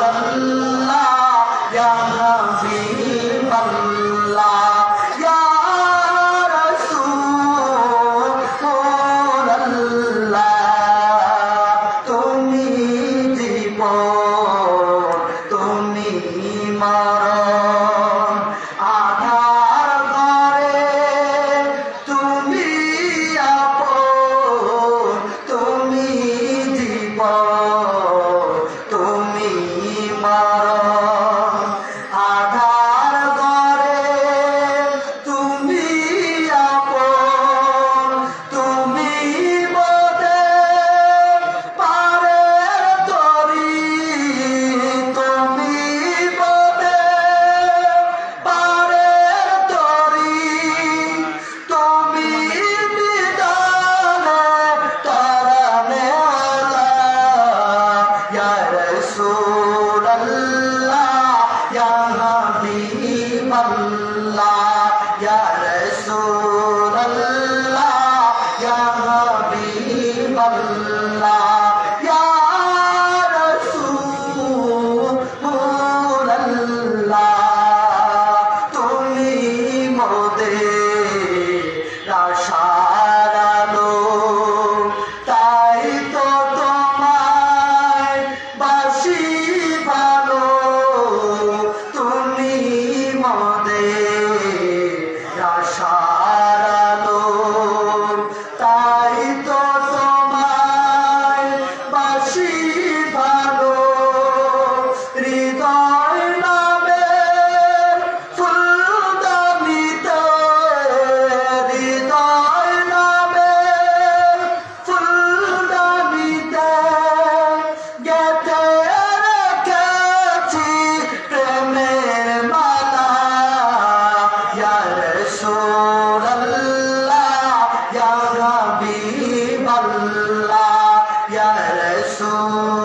রাসূলুল্লাহ ইয়া হাবিবাল্লাহ ইয়া রাসূলুল্লাহ তুমি জীবন তুমি মরণ আধার ঘরে তুমি আপন তুমি জীবন তুমি মরণ আধার ঘরে তুমি আপন তুমি মোদের পারের তরি তুমি মোদের পারের তরি তুমি বিধানে তারানে ইয়া রাসূলুল্লাহ ইয়া হাবিবাল্লাহ ইয়া রাসূলুল্লাহ ইয়া হাবিবাল্লাহ ইয়া রাসূলুল্লাহ তুমি মোদের আশার আলো তাই তো তোমায় বাসি ভালো তুমি মোদের আশার আলো তাই তো তোমায় বাসি ভালো হৃদয় নামে ফুলদানিতে হৃদয় নামে ফুলদানিতে গেঁথে রেখেছি প্রেমের মালা ইয়া রাসূলুল্লাহ ইয়া হাবিবাল্লাহ ইয়া রাসূল